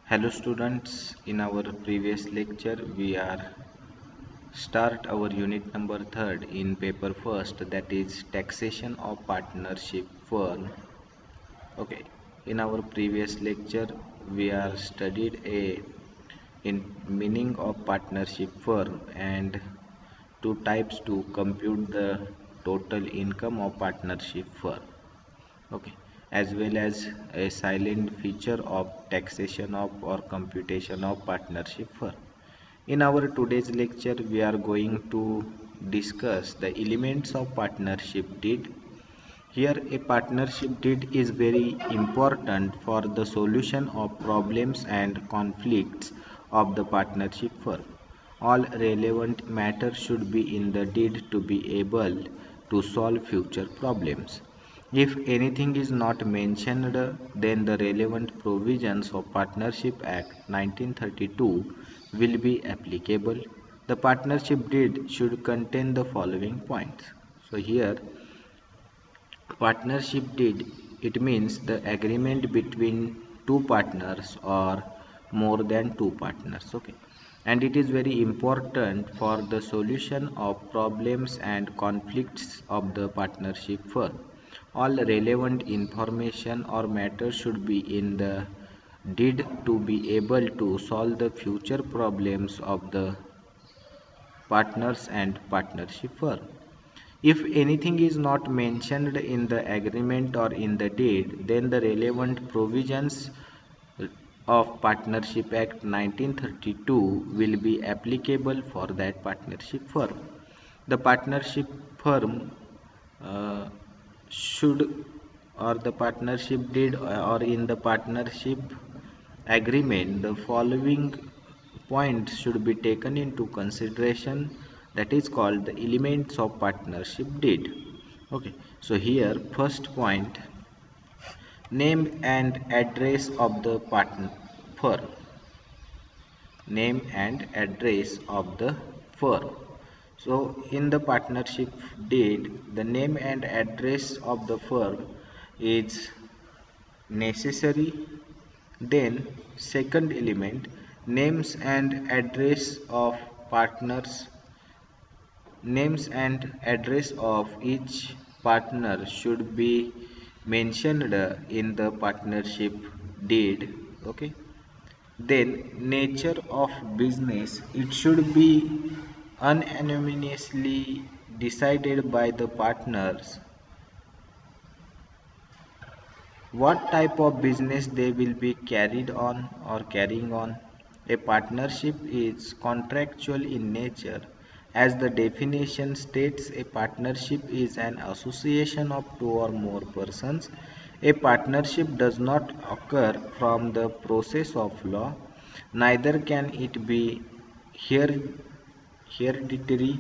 Hello students, in our previous lecture we are start our unit number 3rd in paper first, that is taxation of partnership firm. Okay, in our previous lecture we are studied a in meaning of partnership firm and two types to compute the total income of partnership firm. Okay, as well as a silent feature of taxation of or computation of partnership firm. In our today's lecture, we are going to discuss the elements of partnership deed. Here, a partnership deed is very important for the solution of problems and conflicts of the partnership firm. All relevant matter should be in the deed to be able to solve future problems. If anything is not mentioned, then the relevant provisions of Partnership Act 1932 will be applicable. The partnership deed should contain the following points. So here partnership deed, it means the agreement between two partners or more than two partners. Okay, and it is very important for the solution of problems and conflicts of the partnership firm. All relevant information or matter should be in the deed to be able to solve the future problems of the partners and partnership firm. If anything is not mentioned in the agreement or in the deed, then the relevant provisions of Partnership Act 1932 will be applicable for that partnership firm. The partnership firm uh, should, or the partnership deed or in the partnership agreement, the following points should be taken into consideration, that is called the elements of partnership deed. Okay, so here first point, name and address of the partner firm. Name and address of the firm. So in the partnership deed, the name and address of the firm is necessary. Then second element, names and address of partners. Names and address of each partner should be mentioned in the partnership deed. Okay, then nature of business, it should be unanimously decided by the partners what type of business they will be carried on or carrying on. A partnership is contractual in nature. As the definition states, a partnership is an association of two or more persons. A partnership does not occur from the process of law, neither can it be hereditary.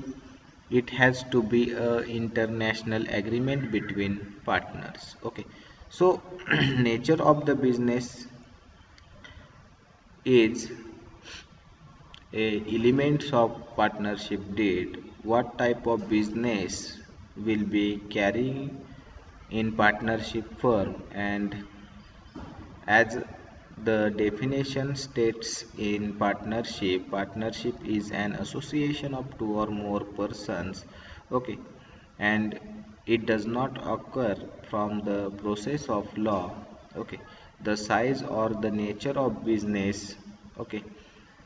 It has to be a international agreement between partners. Okay, so nature of the business is a elements of partnership deed. What type of business will be carrying in partnership firm, and as the definition states in partnership, partnership is an association of two or more persons. Okay, and it does not occur from the process of law. Okay, the size or the nature of business, okay,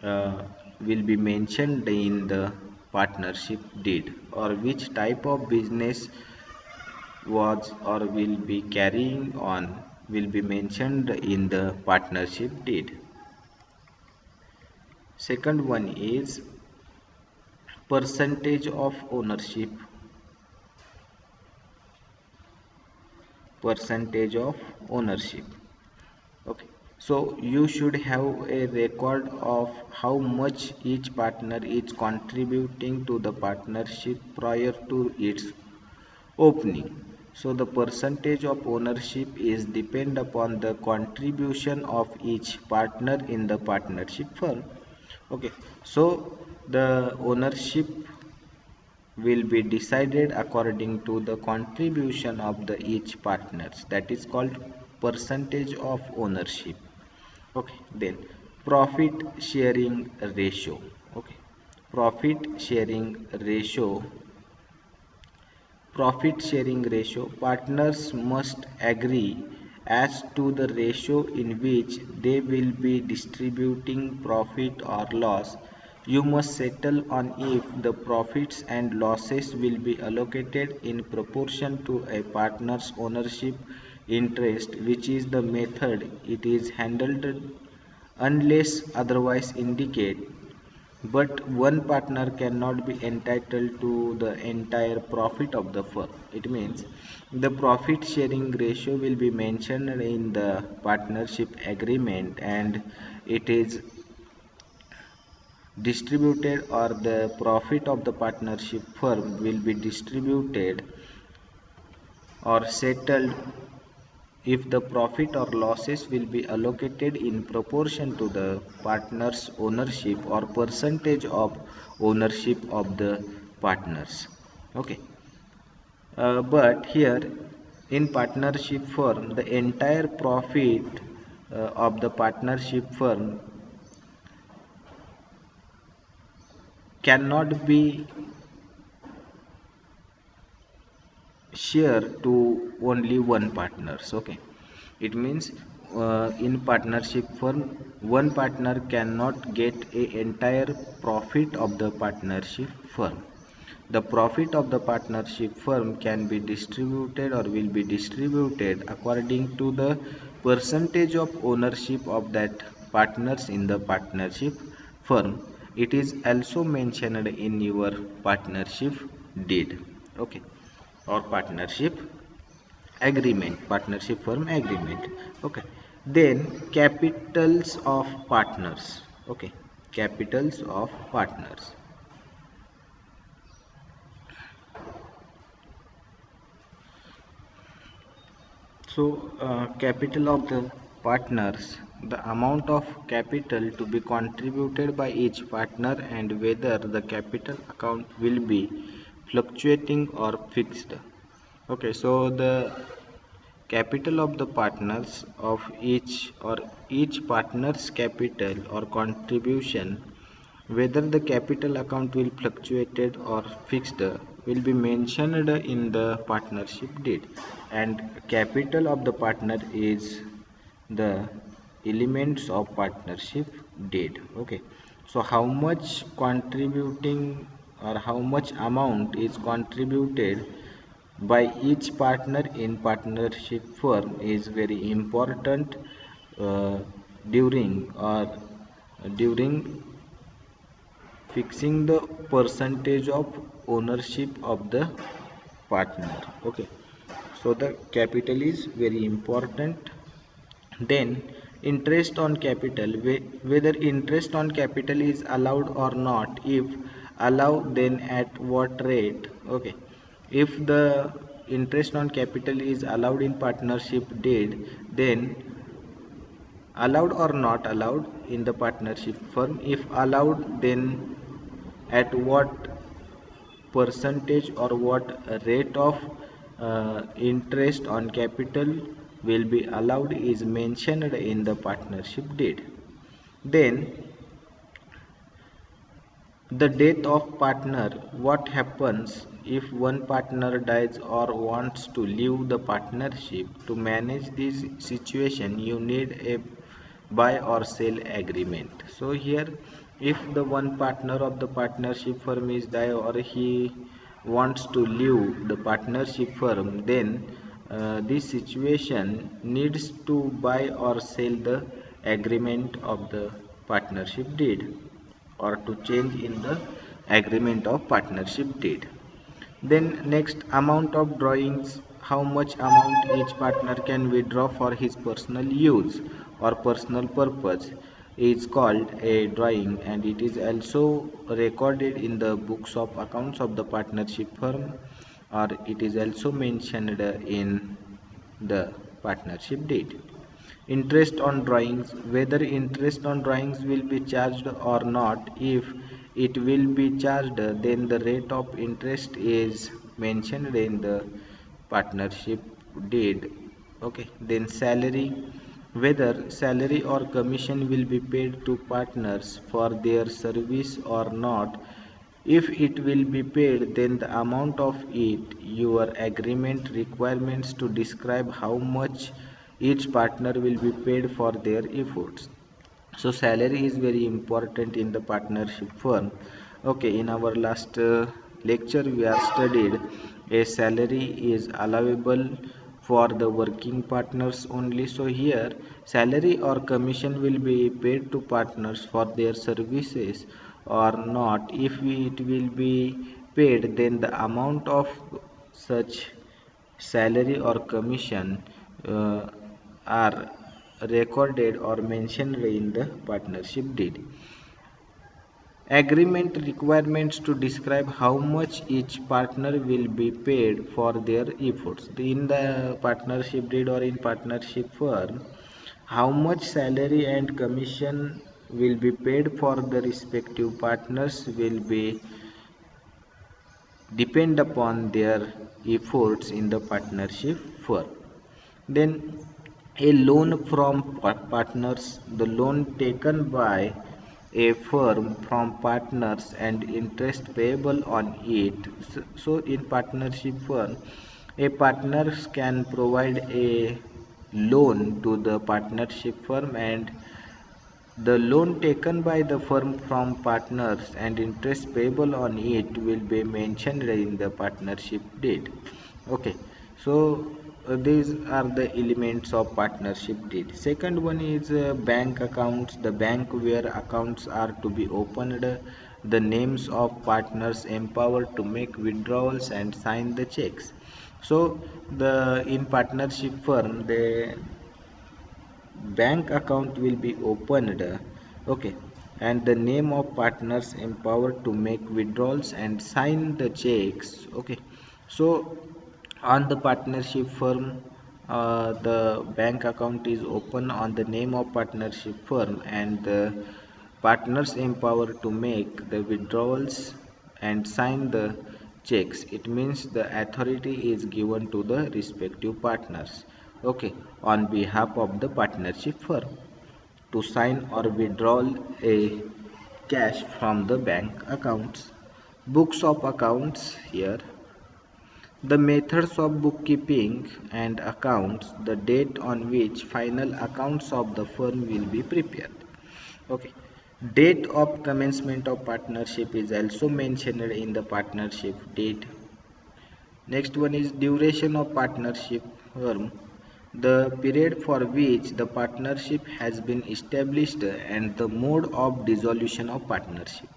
uh, will be mentioned in the partnership deed, or which type of business was or will be carrying on will be mentioned in the partnership deed. Second one is percentage of ownership. Percentage of ownership. Okay, so you should have a record of how much each partner is contributing to the partnership prior to its opening. So the percentage of ownership is depend upon the contribution of each partner in the partnership firm. Okay, so the ownership will be decided according to the contribution of the each partners, that is called percentage of ownership. Okay, then profit sharing ratio. Okay, profit sharing ratio. Profit sharing ratio, partners must agree as to the ratio in which they will be distributing profit or loss. You must settle on if the profits and losses will be allocated in proportion to a partner's ownership interest, which is the method it is handled unless otherwise indicate. But one partner cannot be entitled to the entire profit of the firm. It means the profit sharing ratio will be mentioned in the partnership agreement, and it is distributed, or the profit of the partnership firm will be distributed or settled if the profit or losses will be allocated in proportion to the partner's ownership or percentage of ownership of the partners. Okay, but here in partnership firm, the entire profit of the partnership firm cannot be share to only one partners. Okay, it means in partnership firm, one partner cannot get a entire profit of the partnership firm. The profit of the partnership firm can be distributed or will be distributed according to the percentage of ownership of that partners in the partnership firm. It is also mentioned in your partnership deed. Okay, or partnership firm agreement. Okay, then capitals of partners. Okay, capitals of partners. So capital of the partners, the amount of capital to be contributed by each partner and whether the capital account will be fluctuating or fixed. Okay, so the capital of the partners of each partner's capital or contribution, whether the capital account will fluctuated or fixed, will be mentioned in the partnership deed. And capital of the partner is the elements of partnership deed. Okay, so how much contributing or how much amount is contributed by each partner in partnership firm is very important uh, during fixing the percentage of ownership of the partner. Okay, so the capital is very important. Then interest on capital, whether interest on capital is allowed or not. If allowed, then at what rate. Okay, if the interest on capital is allowed in partnership deed, then allowed or not allowed in the partnership firm. If allowed, then at what percentage or what rate of interest on capital will be allowed is mentioned in the partnership deed. Then the death of partner, what happens if one partner dies or wants to leave the partnership. To manage this situation, you need a buy or sell agreement. So here, if the one partner of the partnership firm is die or he wants to leave the partnership firm, then this situation needs to buy or sell the agreement of the partnership deed, or to change in the agreement of partnership deed. Then next, amount of drawings, how much amount each partner can withdraw for his personal use or personal purpose is called a drawing, and it is also recorded in the books of accounts of the partnership firm, or it is also mentioned in the partnership deed. Interest on drawings, whether interest on drawings will be charged or not. If it will be charged, then the rate of interest is mentioned in the partnership deed. Okay, then salary, whether salary or commission will be paid to partners for their service or not. If it will be paid, then the amount of it. Your agreement requirements to describe how much each partner will be paid for their efforts. So salary is very important in the partnership firm. Okay, in our last lecture we have studied a salary is allowable for the working partners only. So here salary or commission will be paid to partners for their services or not. If it will be paid, then the amount of such salary or commission are recorded or mentioned in the partnership deed. Agreement requirements to describe how much each partner will be paid for their efforts. In the partnership deed or in partnership firm, how much salary and commission will be paid for the respective partners will be depend upon their efforts in the partnership firm. Then a loan from partners, the loan taken by a firm from partners and interest payable on it. So in partnership firm, a partners can provide a loan to the partnership firm, and the loan taken by the firm from partners and interest payable on it will be mentioned in the partnership deed. Okay, so these are the elements of partnership deed. Second one is bank accounts. The bank where accounts are to be opened, the names of partners empowered to make withdrawals and sign the checks. So the in partnership firm, they bank account will be opened, okay, and the name of partners empowered to make withdrawals and sign the checks. Okay, so on the partnership firm, the bank account is open on the name of partnership firm, and the partners empowered to make the withdrawals and sign the checks. It means the authority is given to the respective partners, okay, on behalf of the partnership firm to sign or withdraw a cash from the bank accounts. Books of accounts. Here the methods of bookkeeping and accounts, the date on which final accounts of the firm will be prepared. Okay, date of commencement of partnership is also mentioned in the partnership deed. Next one is duration of partnership firm, the period for which the partnership has been established and the mode of dissolution of partnership.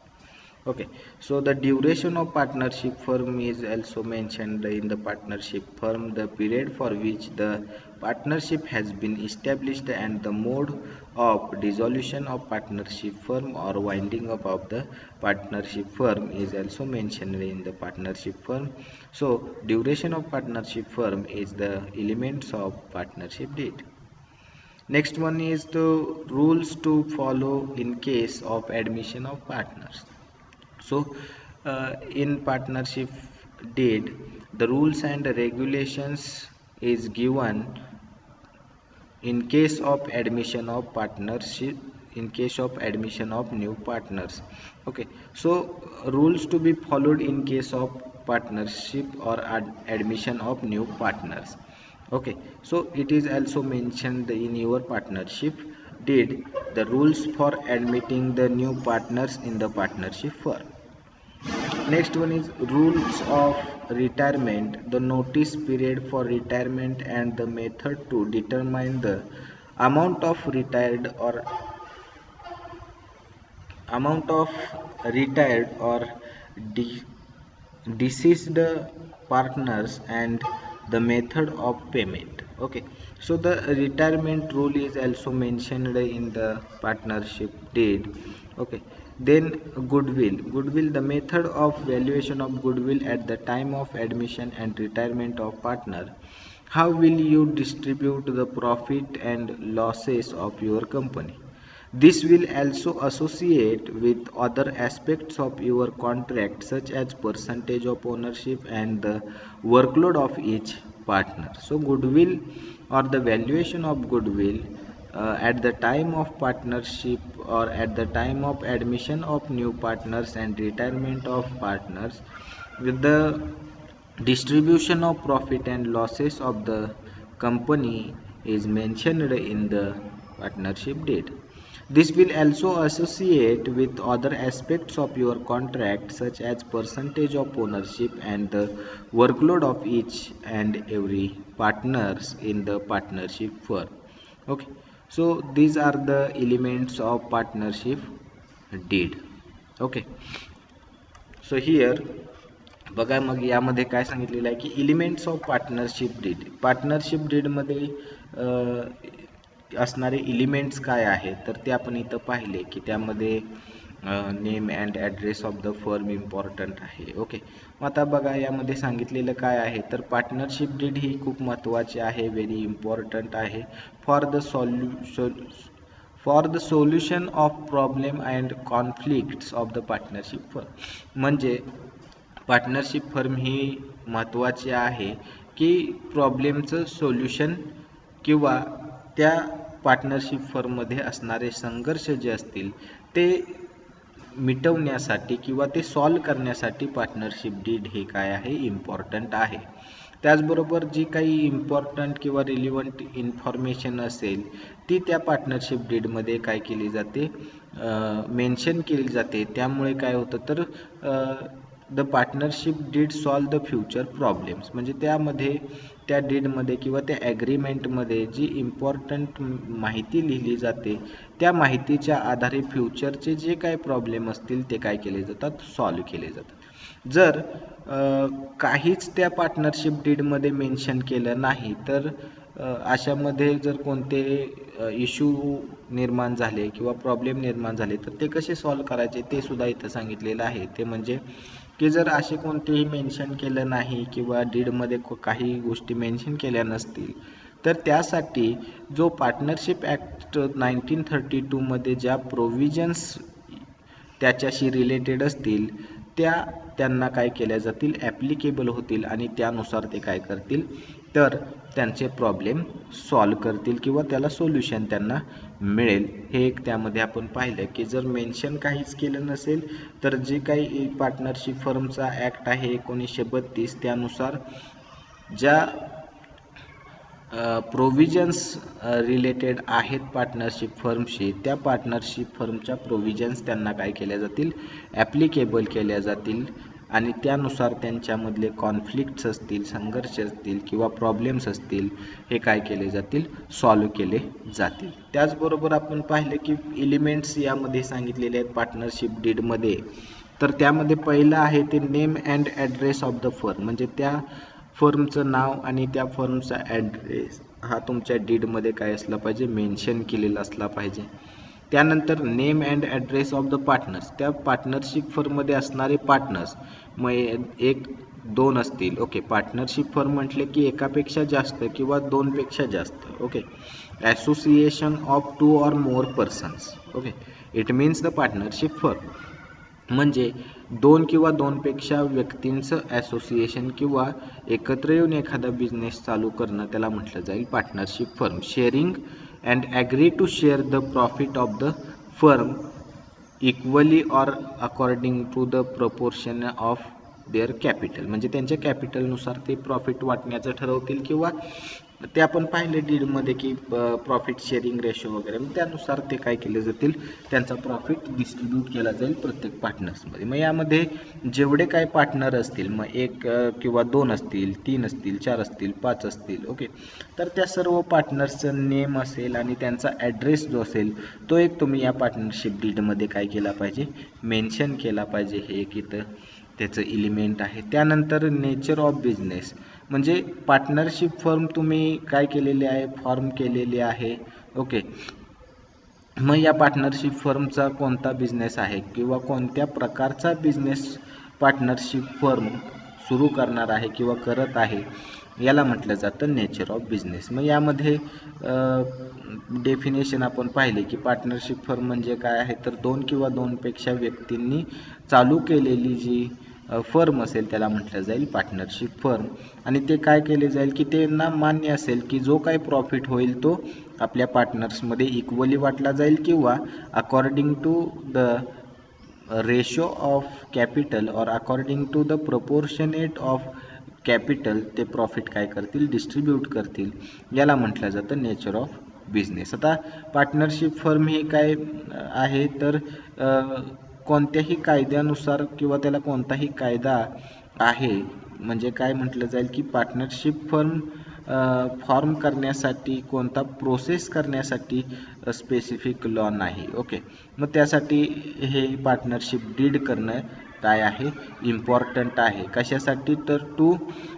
Okay, so the duration of partnership firm is also mentioned in the partnership firm, the period for which the partnership has been established and the mode of dissolution of partnership firm or winding up of the partnership firm is also mentioned in the partnership firm. So duration of partnership firm is the elements of partnership deed. Next one is the rules to follow in case of admission of partners. So in partnership deed, the rules and regulations is given in case of admission of partnership, in case of admission of new partners. Okay, so rules to be followed in case of partnership or admission of new partners. Okay, so it is also mentioned in your partnership deed, the rules for admitting the new partners in the partnership firm. Next one is rules of retirement, the notice period for retirement and the method to determine the amount of retired or amount of retired or de- deceased partners and the method of payment. Okay, so the retirement rule is also mentioned in the partnership deed. Okay, then goodwill, the method of valuation of goodwill at the time of admission and retirement of partner. How will you distribute the profit and losses of your company? This will also associate with other aspects of your contract, such as percentage of ownership and the workload of each partner. So goodwill or the valuation of goodwill at the time of partnership or at the time of admission of new partners and retirement of partners, with the distribution of profit and losses of the company is mentioned in the partnership deed. This will also associate with other aspects of your contract, such as percentage of ownership and the workload of each and every partners in the partnership firm. Okay, so these are the elements of partnership deed. Okay, so here बघा, मग यामध्ये काय सांगितलेलं आहे की elements of partnership डीडमध्ये असणारे elements काय आहेत, तर ते आपण इथं पाहिले की त्यामध्ये name and address of the firm important आहे. ओके, मग आता बघा यामध्ये सांगितलेलं काय आहे, तर पार्टनरशिप डीड ही खूप महत्त्वाची आहे, व्हेरी इम्पॉर्टंट आहे for the solution of problem and conflicts of the partnership firm. म्हणजे पार्टनरशिप फर्म ही महत्त्वाची आहे की प्रॉब्लेमचं सोल्युशन किंवा त्या पार्टनरशिप फर्ममध्ये असणारे संघर्ष जे असतील ते मिटवण्यासाठी किंवा ते सॉल्व करण्यासाठी पार्टनरशिप डीड हे काय आहे, इम्पॉर्टंट आहे. त्याचबरोबर जी काही इम्पॉर्टंट किंवा रिलिव्हंट इन्फॉर्मेशन असेल ती त्या पार्टनरशिप डीडमध्ये काय केली जाते, मेन्शन केली जाते. त्यामुळे काय होतं तर the partnership deed solve the future problems. म्हणजे त्यामध्ये त्या डीडमध्ये किंवा त्या ॲग्रीमेंटमध्ये जी इम्पॉर्टंट माहिती लिहिली जाते त्या माहितीच्या आधारे फ्युचरचे जे काही प्रॉब्लेम असतील ते काय केले जातात, सॉल्व केले जातात. जर काहीच त्या पार्टनरशिप डीडमध्ये मेन्शन केलं नाही तर अशामध्ये जर कोणते इश्यू निर्माण झाले किंवा प्रॉब्लेम निर्माण झाले तर ते कसे सॉल्व करायचे ते सुद्धा इथं सांगितलेलं आहे. ते म्हणजे की जर असे कोणतेही मेन्शन केलं नाही किंवा डीडमध्ये काही गोष्टी मेन्शन केल्या नसतील तर त्यासाठी जो पार्टनरशिप ॲक्ट 1932 मध्ये ज्या प्रोव्हिजन्स त्याच्याशी रिलेटेड असतील त्यांना काय केल्या जातील, ॲप्लिकेबल होतील आणि त्यानुसार ते काय करतील तर त्यांचे प्रॉब्लेम सॉल्व करतील किंवा त्याला सोल्युशन त्यांना मिळेल. हे एक त्यामध्ये आपण पाहिलं की जर मेन्शन काहीच केलं नसेल तर जे काही पार्टनरशिप फर्मचा ॲक्ट आहे 1932 त्यानुसार ज्या प्रोव्हिजन्स रिलेटेड आहेत पार्टनरशिप फर्मशी त्या पार्टनरशिप फर्मच्या प्रोव्हिजन्स त्यांना काय केल्या जातील, ॲप्लिकेबल केल्या जातील आणि त्यानुसार त्यांच्यामधले कॉन्फ्लिक्ट्स असतील, संघर्ष असतील किंवा प्रॉब्लेम्स असतील हे काय केले जातील, सॉल्व केले जातील. त्याचबरोबर आपण पाहिलं की एलिमेंट्स यामध्ये सांगितलेले आहेत पार्टनरशिप डीडमध्ये. तर त्यामध्ये पहिलं आहे ते name and address of the firm. म्हणजे त्या फर्मचं नाव आणि त्या फर्मचा ॲड्रेस हा तुमच्या डीडमध्ये काय असला पाहिजे, मेन्शन केलेला असला पाहिजे. त्यानंतर name and address of the partners. त्या पार्टनरशिप फर्ममध्ये असणारे पार्टनर्स मग 1, 2 असतील. ओके, पार्टनरशिप फर्म म्हटले की एकापेक्षा जास्त किंवा 2पेक्षा जास्त. Okay, association of 2 or more persons. Okay, it means the partnership firm. म्हणजे 2 किंवा 2पेक्षा व्यक्तींचं ॲसोसिएशन किंवा एकत्र येऊन एखादा बिझनेस चालू करणं त्याला म्हटलं जाईल partnership firm. Sharing and agree to share the profit of the firm equally or according to the proportion of their capital. म्हणजे त्यांच्या कॅपिटलनुसार ते प्रॉफिट वाटण्याचं ठरवतील किंवा ते आपण पाहिले डीडमध्ये की प्रॉफिट शेअरिंग रेशो वगैरे त्यानुसार ते काय केले जातील, त्यांचा प्रॉफिट डिस्ट्रीब्यूट केला जाईल प्रत्येक पार्टनर्समध्ये. मग यामध्ये जेवढे काय पार्टनर असतील मग 1 किंवा 2 असतील, 3 असतील, 4 असतील, 5 असतील. ओके, तर त्या सर्व पार्टनर्सचं नेम असेल आणि त्यांचा ॲड्रेस जो असेल तो एक तुम्ही या पार्टनरशिप डीडमध्ये काय केला पाहिजे, मेन्शन केला पाहिजे. हे एक इथं त्याचं एलिमेंट आहे. त्यानंतर नेचर ऑफ बिझनेस. म्हणजे पार्टनरशिप फर्म तुम्ही काय केलेली आहे, फॉर्म केलेली आहे. ओके, मग या पार्टनरशिप फर्मचा कोणता बिझनेस आहे किंवा कोणत्या प्रकारचा बिझनेस पार्टनरशिप फर्म सुरू करणार आहे किंवा करत आहे याला म्हटलं जातं नेचर ऑफ बिझनेस. मग यामध्ये डेफिनेशन आपण पाहिले की पार्टनरशिप फर्म म्हणजे काय आहे तर 2 किंवा 2पेक्षा व्यक्तींनी चालू केलेली जी फर्म असेल त्याला म्हटलं जाईल पार्टनरशिप फर्म. आणि ते काय केले जाईल की त्यांना मान्य असेल की जो काही प्रॉफिट होईल तो आपल्या पार्टनर्समध्ये इक्वली वाटला जाईल किंवा according to the ratio of capital और according to the proportionate of capital ते प्रॉफिट काय करतील डिस्ट्रीब्यूट करतील. याला म्हटलं जातं नेचर ऑफ बिझनेस. आता पार्टनरशिप फर्म हे काय आहे तर कोणत्याही कायद्यानुसार किंवा त्याला कोणताही कायदा आहे म्हणजे काय म्हटलं जाईल की पार्टनरशिप फर्म फॉर्म करण्यासाठी कोणता प्रोसेस करण्यासाठी स्पेसिफिक लॉ नाही. ओके, मग त्यासाठी हे पार्टनरशिप डीड करणं काय आहे इम्पॉर्टंट आहे. कशासाठी तर to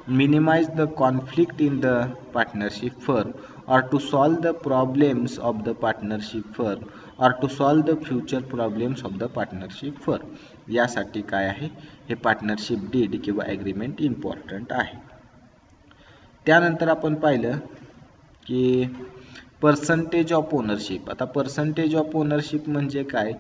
minimise the conflict in the partnership firm or to solve the problems of the partnership firm or to solve the future problems of the partnership firm. यासाठी काय आहे हे पार्टनरशिप डीड किंवा ॲग्रीमेंट इम्पॉर्टंट आहे. त्यानंतर आपण पाहिलं की पर्सेंटेज ऑफ ओनरशिप. आता पर्सेंटेज ऑफ ओनरशिप म्हणजे काय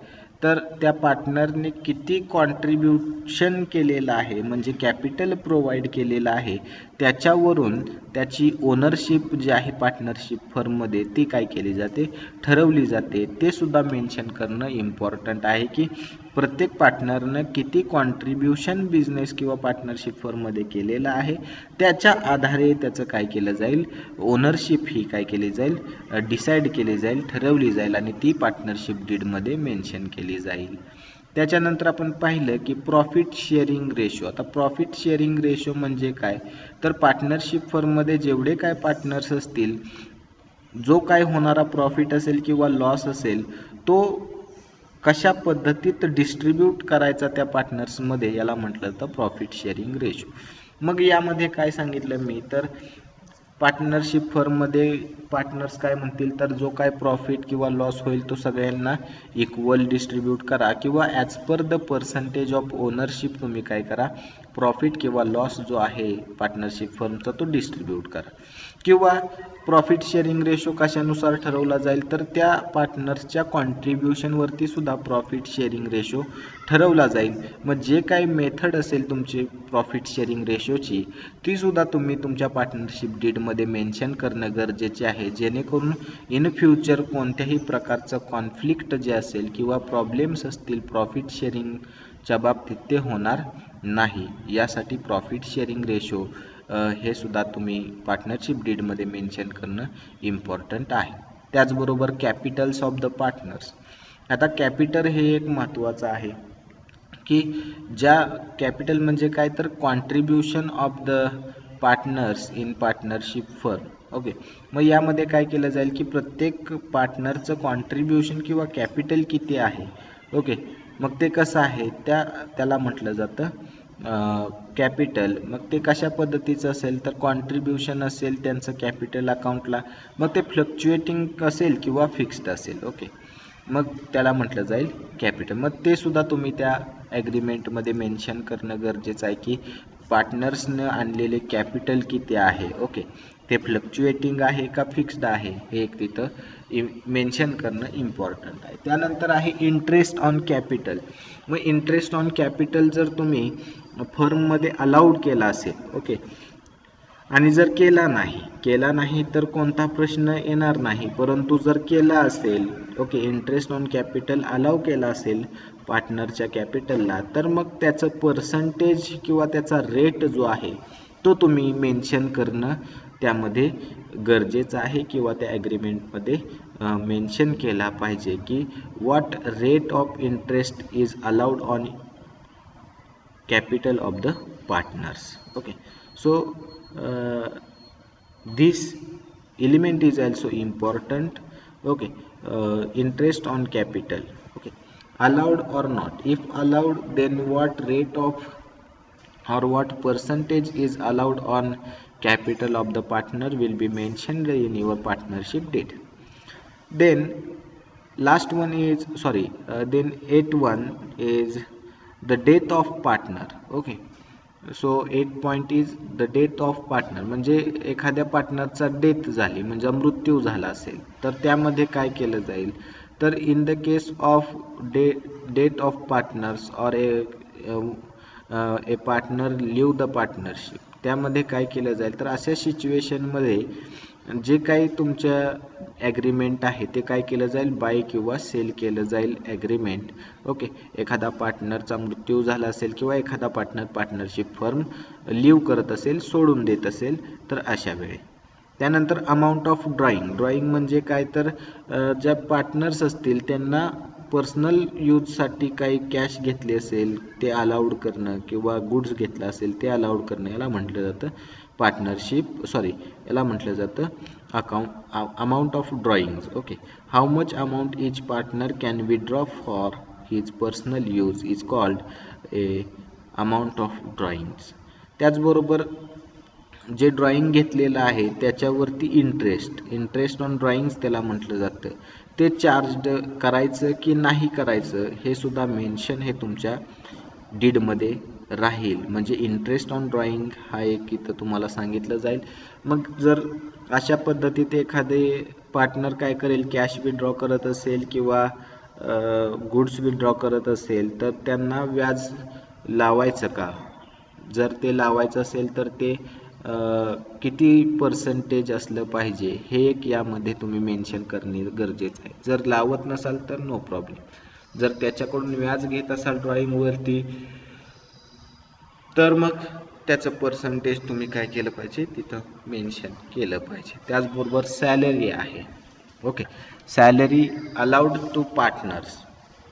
तर त्या पार्टनरने किती कॉन्ट्रीब्युशन केलेलं आहे म्हणजे कॅपिटल प्रोव्हाइड केलेलं आहे त्याच्यावरून त्याची ओनरशिप जी आहे पार्टनरशिप फर्ममध्ये ती काय केली जाते ठरवली जाते. ते सुद्धा मेन्शन करणं इम्पॉर्टंट आहे की प्रत्येक पार्टनरनं किती कॉन्ट्रीब्युशन बिझनेस किंवा पार्टनरशिप फर्ममध्ये केलेलं आहे त्याच्या आधारे त्याचं काय केलं जाईल ओनरशिप ही काय केली जाईल डिसाईड केली जाईल ठरवली जाईल आणि ती पार्टनरशिप डीडमध्ये मेन्शन केली जाईल. त्याच्यानंतर आपण पाहिलं की प्रॉफिट शेअरिंग रेशो. आता प्रॉफिट शेअरिंग रेशो म्हणजे काय तर पार्टनरशिप फर्ममध्ये जेवढे काय पार्टनर्स असतील जो काय होणारा प्रॉफिट असेल किंवा लॉस असेल तो कशा पद्धतीत डिस्ट्रीब्यूट करायचा त्या पार्टनर्समध्ये याला म्हटलं तर प्रॉफिट शेअरिंग रेशो. मग यामध्ये काय सांगितलं मी तर पार्टनरशिप फर्ममध्ये पार्टनर्स काय म्हणतील तर जो काय प्रॉफिट किंवा लॉस होईल तो सगळ्यांना इक्वल डिस्ट्रीब्यूट करा किंवा as per the percentage of ownership तुम्ही काय करा प्रॉफिट किंवा लॉस जो आहे पार्टनरशिप फर्मचा तो डिस्ट्रीब्यूट करा. किंवा प्रॉफिट शेअरिंग रेशो कशानुसार ठरवला जाईल तर त्या पार्टनर्सच्या कॉन्ट्रीब्युशनवरती सुद्धा प्रॉफिट शेअरिंग रेशो ठरवला जाईल. मग जे काही मेथड असेल तुमची प्रॉफिट शेअरिंग रेशोची ती सुद्धा तुम्ही तुमच्या पार्टनरशिप डीडमध्ये मेन्शन करणं गरजेचे आहे जेणेकरून इन फ्युचर कोणत्याही प्रकारचं कॉन्फ्लिक्ट जे असेल किंवा प्रॉब्लेम्स असतील प्रॉफिट शेअरिंगच्या बाबतीत ते होणार नाही. यासाठी प्रॉफिट शेअरिंग रेशो हे सुद्धा तुम्ही पार्टनरशिप डीडमध्ये मेन्शन करणं इम्पॉर्टंट आहे. त्याचबरोबर कॅपिटल्स ऑफ द पार्टनर्स. आता कॅपिटल हे एक महत्त्वाचं आहे की ज्या कॅपिटल म्हणजे काय तर contribution of the partners in partnership firm. Okay, मग यामध्ये काय केलं जाईल की प्रत्येक पार्टनरचं कॉन्ट्रीब्युशन किंवा कॅपिटल किती आहे. ओके, मग ते कसं आहे त्याला म्हटलं जातं कॅपिटल. मग ते कशा पद्धतीचं असेल तर कॉन्ट्रीब्युशन असेल त्यांचं कॅपिटल अकाउंटला मग ते फ्लक्च्युएटिंग असेल किंवा फिक्स्ड असेल. ओके, मग त्याला म्हटलं जाईल कॅपिटल. मग ते सुद्धा तुम्ही त्या ॲग्रीमेंटमध्ये मेन्शन करणं गरजेचं आहे की पार्टनर्सनं आणलेले कॅपिटल किती आहे. ओके, ते फ्लक्च्युएटिंग आहे का फिक्स्ड आहे हे एक तिथं मेन्शन करणं इम्पॉर्टंट आहे. त्यानंतर आहे इंटरेस्ट ऑन कॅपिटल. मग इंटरेस्ट ऑन कॅपिटल जर तुम्ही फर्ममध्ये अलाउड केला असेल ओके आणि जर केला नाही तर कोणता प्रश्न येणार नाही. परंतु जर केला असेल okay interest on capital allow केला असेल पार्टनरच्या कॅपिटलला तर मग त्याचं पर्सेंटेज किंवा त्याचा रेट जो आहे तो तुम्ही मेन्शन करणं त्यामध्ये गरजेचं आहे किंवा त्या ॲग्रीमेंटमध्ये मेन्शन केला पाहिजे की what rate of interest is allowed on capital of the partners. Okay, so this element is also important. Okay, interest on capital. Okay, allowed or not. If allowed, then what rate of or what percentage is allowed on capital of the partner will be mentioned in your partnership deed. Then last one is then 8.1 is the death of partner. Okay, so 8 point is the death of partner. म्हणजे एखाद्या पार्टनरचा death झाली म्हणजे मृत्यू झाला असेल तर त्यामध्ये काय केलं जाईल तर in the case of death of partners और ए पार्टनर लिव्ह द पार्टनरशिप, त्यामध्ये काय केलं जाईल तर अशा सिच्युएशनमध्ये जे काही तुमच्या ॲग्रीमेंट आहे ते काय केलं जाईल, बाय किंवा सेल केलं जाईल ॲग्रीमेंट. ओके, एखादा पार्टनरचा मृत्यू झाला असेल किंवा एखादा पार्टनरशिप फर्म लिव्ह करत असेल, सोडून देत असेल, तर अशा वेळी. त्यानंतर अमाऊंट ऑफ ड्रॉइंग म्हणजे काय तर ज्या पार्टनर्स असतील त्यांना पर्सनल यूजसाठी काही कॅश घेतली असेल ते अलाउड करणं किंवा गुड्स घेतला असेल ते अलाउड करणं, याला म्हटलं जातं याला म्हटलं जातं amount of drawings. Okay, how much amount each partner can withdraw for his personal use is called A amount of drawings. त्याचबरोबर जे ड्रॉइंग घेतलेलं आहे त्याच्यावरती इंटरेस्ट ऑन ड्रॉइंग्स त्याला म्हटलं जातं. ते चार्ज करायचं की नाही करायचं हे सुद्धा मेन्शन हे तुमच्या डीडमध्ये राहील. म्हणजे इंटरेस्ट ऑन ड्रॉइंग हा एक इथं तुम्हाला सांगितलं जाईल. मग जर अशा पद्धतीत एखादे पार्टनर काय करेल, कॅश विड्रॉ करत असेल किंवा गुड्स विड्रॉ करत असेल तर त्यांना व्याज लावायचं का, जर ते लावायचं असेल तर ते किती पर्सेंटेज असलं पाहिजे हे एक यामध्ये तुम्ही मेन्शन करणे गरजेचं आहे. जर लावत नसाल तर नो प्रॉब्लेम. जर त्याच्याकडून व्याज घेत असाल ड्रॉइंगवरती तर मग त्याचं पर्सेंटेज तुम्ही काय केलं पाहिजे तिथं मेन्शन केलं पाहिजे. त्याचबरोबर सॅलरी आहे. Okay, salary allowed to partners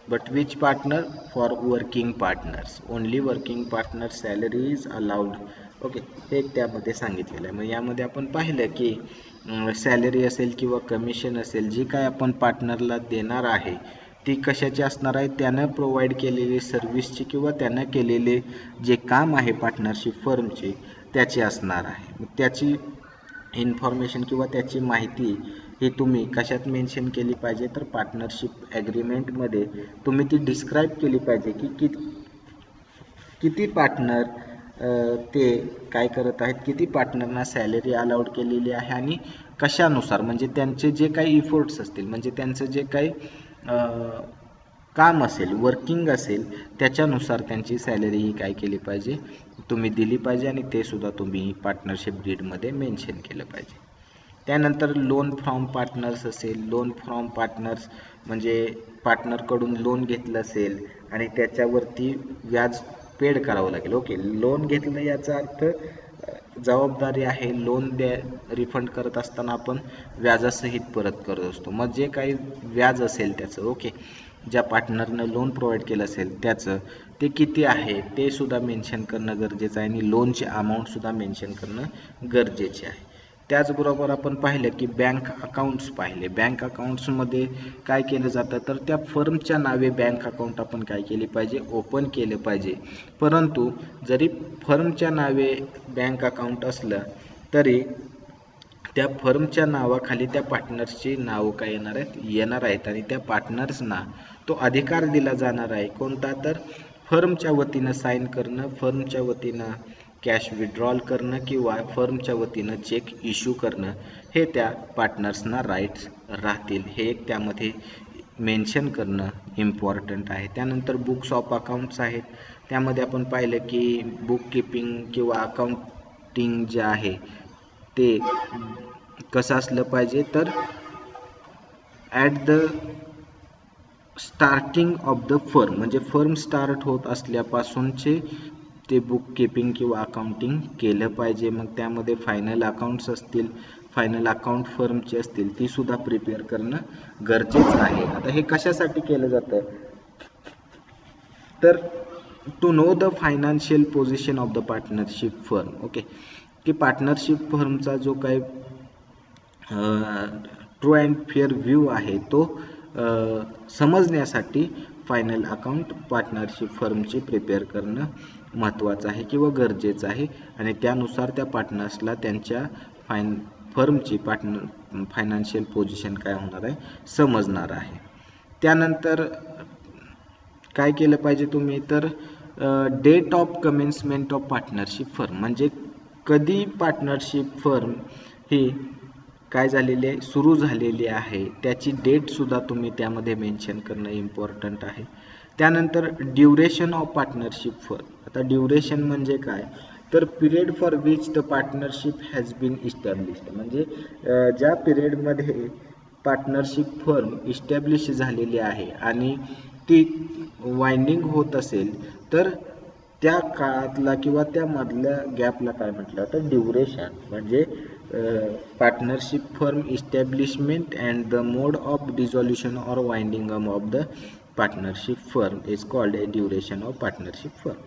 but which partner, for working partners only. Working partner salary is allowed. Okay, हे त्यामध्ये सांगितलेलं आहे. मग यामध्ये आपण पाहिलं की सॅलरी असेल किंवा कमिशन असेल जी काय आपण पार्टनरला देणार आहे ती कशाची असणार आहे, त्यानं प्रोव्हाइड केलेली सर्व्हिसची किंवा त्यानं केलेले जे काम आहे पार्टनरशिप फर्मचे त्याची असणार आहे. मग त्याची इन्फॉर्मेशन किंवा त्याची माहिती ही तुम्ही कशात मेन्शन केली पाहिजे तर पार्टनरशिप ॲग्रीमेंटमध्ये तुम्ही ती डिस्क्राईब केली पाहिजे की किती पार्टनर ते काय करत आहेत, किती पार्टनरना सॅलरी अलाउड केलेली आहे आणि कशानुसार, म्हणजे त्यांचे जे काही इफोर्ट्स असतील, म्हणजे त्यांचं जे काही काम असेल, वर्किंग असेल, त्याच्यानुसार त्यांची सॅलरी ही काय केली पाहिजे तुम्ही दिली पाहिजे आणि ते सुद्धा तुम्ही पार्टनरशिप डीडमध्ये मेन्शन केलं पाहिजे. त्यानंतर लोन फ्रॉम पार्टनर्स असेल. लोन फ्रॉम पार्टनर्स म्हणजे पार्टनरकडून लोन घेतलं असेल आणि त्याच्यावरती व्याज पेड करावं लागेल. ओके, लोन घेतलं याचा अर्थ जबाबदारी आहे. लोन रिफंड करत असताना आपण व्याजासहित परत करत असतो. मग जे काही व्याज असेल त्याचं, ओके, ज्या पार्टनरनं लोन प्रोव्हाइड केलं असेल त्याचं ते किती आहे ते सुद्धा मेन्शन करणं गरजेचं आहे आणि लोनचे अमाऊंटसुद्धा मेन्शन करणं गरजेचे आहे. त्याचबरोबर आपण पाहिलं की बँक अकाउंट्स पाहिले. बँक अकाउंट्समध्ये काय केलं जातं तर त्या फर्मच्या नावे बँक अकाउंट आपण काय केली पाहिजे, ओपन केलं पाहिजे. परंतु जरी फर्मच्या नावे बँक अकाउंट असलं तरी त्या फर्मच्या नावाखाली त्या पार्टनर्सची नावं काय येणार आहेत आणि त्या पार्टनर्सना तो अधिकार दिला जाणार आहे कोणता तर फर्मच्या वतीनं साईन करणं, फर्मच्या वतीनं कॅश विड्रॉल करणं किंवा फर्मच्या वतीनं चेक इश्यू करणं, हे त्या पार्टनर्सना राईट्स राहतील. हे एक त्यामध्ये मेन्शन करणं इम्पॉर्टंट आहे. त्यानंतर बुक्स ऑफ अकाउंट्स आहेत. त्यामध्ये आपण पाहिलं की बुक किपिंग किंवा अकाउंटिंग जे आहे ते कसं असलं पाहिजे तर at the starting of the firm, म्हणजे फर्म स्टार्ट होत असल्यापासूनचे ते बुक किपिंग किंवा अकाउंटिंग केलं पाहिजे. मग त्यामध्ये फायनल अकाउंट्स असतील, फायनल अकाउंट फर्मचे असतील ती सुद्धा प्रिपेअर करणं गरजेचं आहे. आता हे कशासाठी केलं जातं तर to know the financial position of the partnership firm. Okay, की पार्टनरशिप फर्मचा जो काही ट्रू अँड फेअर व्ह्यू आहे तो समजण्यासाठी फायनल अकाउंट पार्टनरशिप फर्मची प्रिपेअर करणं महत्त्वाचं आहे किंवा गरजेचं आहे आणि त्यानुसार त्या पार्टनर्सला त्यांच्या फर्मची फायनान्शियल पोझिशन काय होणार आहे समजणार आहे. त्यानंतर काय केलं पाहिजे तुम्ही तर date of commencement of partnership firm, म्हणजे कधी पार्टनरशिप फर्म ही काय झालेली आहे, सुरू झालेली आहे, त्याची डेटसुद्धा तुम्ही त्यामध्ये मेन्शन करणं इम्पॉर्टंट आहे. त्यानंतर ड्युरेशन ऑफ पार्टनरशिप फर्म. आता ड्युरेशन म्हणजे काय, तर period for which the partnership has been established, म्हणजे ज्या पिरियडमध्ये पार्टनरशिप फर्म इस्टॅब्लिश झालेली आहे आणि ती वाइंडिंग होत असेल तर त्या काळातला किंवा त्या मधल्या गॅपला काय म्हटलं तर ड्युरेशन. म्हणजे partnership firm establishment and the mode of dissolution or winding of the partnership firm is called a duration of partnership firm.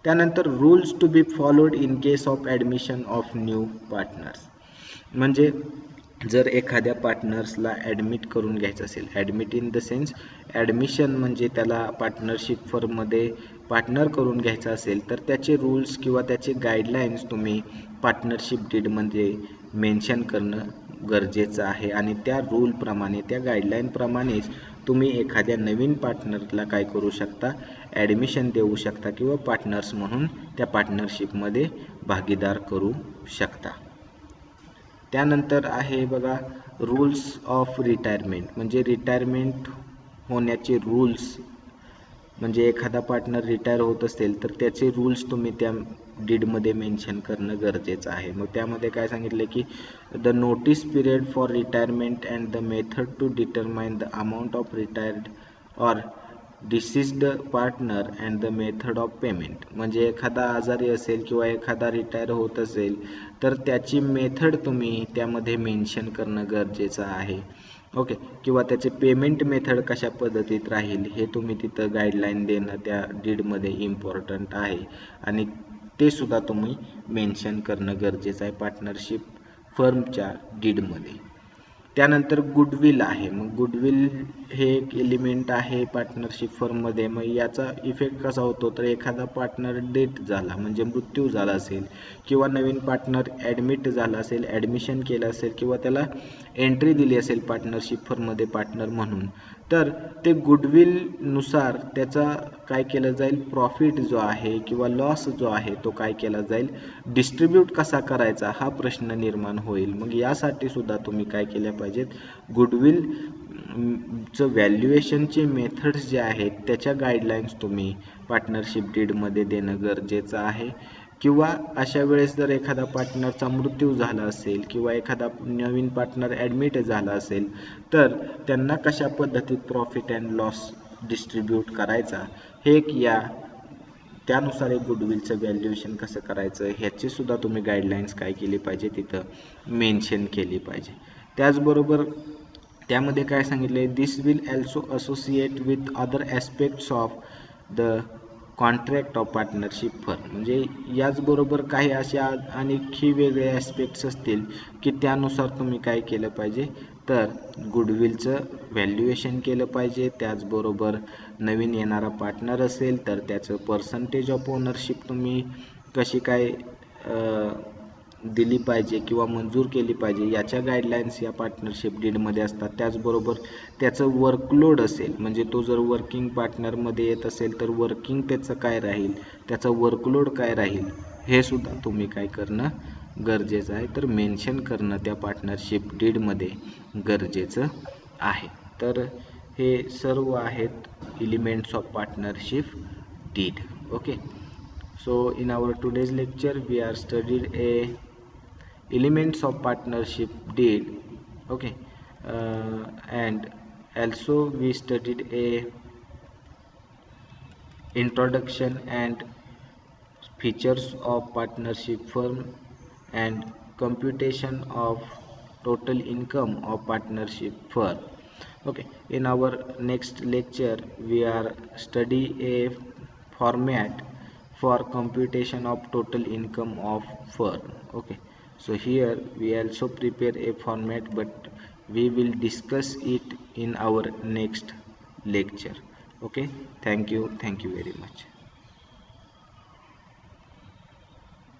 त्यानंतर rules to be followed in case of admission of new partners. म्हणजे जर एखाद्या पार्टनर्सला admit करून घ्यायचं असेल, admit in the sense admission म्हणजे त्याला पार्टनरशिप फर्ममध्ये पार्टनर करून घ्यायचं असेल तर त्याचे रूल्स किंवा त्याचे गाईडलाईन्स तुम्ही पार्टनरशिप डीडमध्ये मेन्शन करणं गरजेचं आहे. आणि त्या रूलप्रमाणे त्या गाईडलाईनप्रमाणेच तुम्ही एखाद्या नवीन पार्टनरला काय करू शकता, ॲडमिशन देऊ शकता किंवा पार्टनर्स म्हणून त्या पार्टनरशिपमध्ये भागीदार करू शकता. त्यानंतर आहे बघा रूल्स ऑफ रिटायरमेंट. म्हणजे रिटायरमेंट होण्याचे रूल्स, म्हणजे एखादा पार्टनर रिटायर होत असेल तर त्याचे रूल्स तुम्ही त्या डीडमध्ये मेन्शन करणं गरजेचं आहे. मग त्यामध्ये काय सांगितलं की the notice period for retirement and the method to determine the amount of retired or deceased partner and the method of payment. म्हणजे एखादा आजारी असेल किंवा एखादा रिटायर होत असेल तर त्याची मेथड तुम्ही त्यामध्ये मेन्शन करणं गरजेचं आहे. ओके, किंवा त्याचे पेमेंट मेथड कशा पद्धतीत राहील हे तुम्ही तिथं गाईडलाईन देणं त्या डीडमध्ये इम्पॉर्टंट आहे आणि ते सुद्धा तुम्ही मेन्शन करणं गरजेचं आहे पार्टनरशिप फर्मच्या डीडमध्ये. त्यानंतर गुडविल आहे. मग गुडविल हे एक एलिमेंट आहे पार्टनरशिप फर्ममध्ये. मग याचा इफेक्ट कसा होतो तर एखादा पार्टनर डेथ झाला म्हणजे मृत्यू झाला असेल किंवा नवीन पार्टनर ॲडमिट झाला असेल, ॲडमिशन केलं असेल किंवा त्याला एंट्री दिली असेल पार्टनरशिप फर्ममध्ये पार्टनर म्हणून, तर ते गुडविलनुसार त्याचा काय केलं जाईल, प्रॉफिट जो आहे किंवा लॉस जो आहे तो काय केला जाईल, डिस्ट्रीब्यूट कसा करायचा हा प्रश्न निर्माण होईल. मग यासाठी सुद्धा तुम्ही काय केल्या पाहिजेत, गुडविल चं व्हॅल्युएशनचे मेथड्स जे आहेत त्याच्या गाईडलाईन्स तुम्ही पार्टनरशिप डीडमध्ये देणं गरजेचं आहे. किंवा अशा वेळेस जर एखादा पार्टनरचा मृत्यू झाला असेल किंवा एखादा नवीन पार्टनर ॲडमिट झाला असेल तर त्यांना कशा पद्धतीत प्रॉफिट अँड लॉस डिस्ट्रीब्यूट करायचा हे एक त्यानुसार एक गुडविलचं व्हॅल्युएशन कसं करायचं ह्याची सुद्धा तुम्ही गाईडलाईन्स काय केली पाहिजे तिथं मेन्शन केली पाहिजे. त्याचबरोबर त्यामध्ये काय सांगितलं आहे, this will also associate with other aspects of the contract of partnership firm. म्हणजे याचबरोबर काही अशा आणखी वेगळे ॲस्पेक्ट्स असतील की त्यानुसार तुम्ही काय केलं पाहिजे तर गुडविलचं व्हॅल्युएशन केलं पाहिजे. त्याचबरोबर नवीन येणारा पार्टनर असेल तर त्याचं पर्सेंटेज ऑफ ओनरशिप तुम्ही कशी काय दिली पाहिजे किंवा मंजूर केली पाहिजे याच्या गाईडलाईन्स या पार्टनरशिप डीडमध्ये असतात. त्याचबरोबर त्याचं वर्कलोड असेल, म्हणजे तो जर वर्किंग पार्टनरमध्ये येत असेल तर वर्किंग त्याचं काय राहील, त्याचा वर्कलोड काय राहील हे सुद्धा तुम्ही काय करणं गरजेचं आहे, तर मेन्शन करणं त्या पार्टनरशिप डीडमध्ये गरजेचं आहे. तर हे सर्व आहेत elements of partnership deed. Okay, so in our today's lecture we are studied elements of partnership deed. Okay, and also we studied a introduction and features of partnership firm and computation of total income of partnership firm. Okay, in our next lecture we are study a format for computation of total income of firm. Okay, so here we also prepare a format, but we will discuss it in our next lecture. Okay, thank you very much.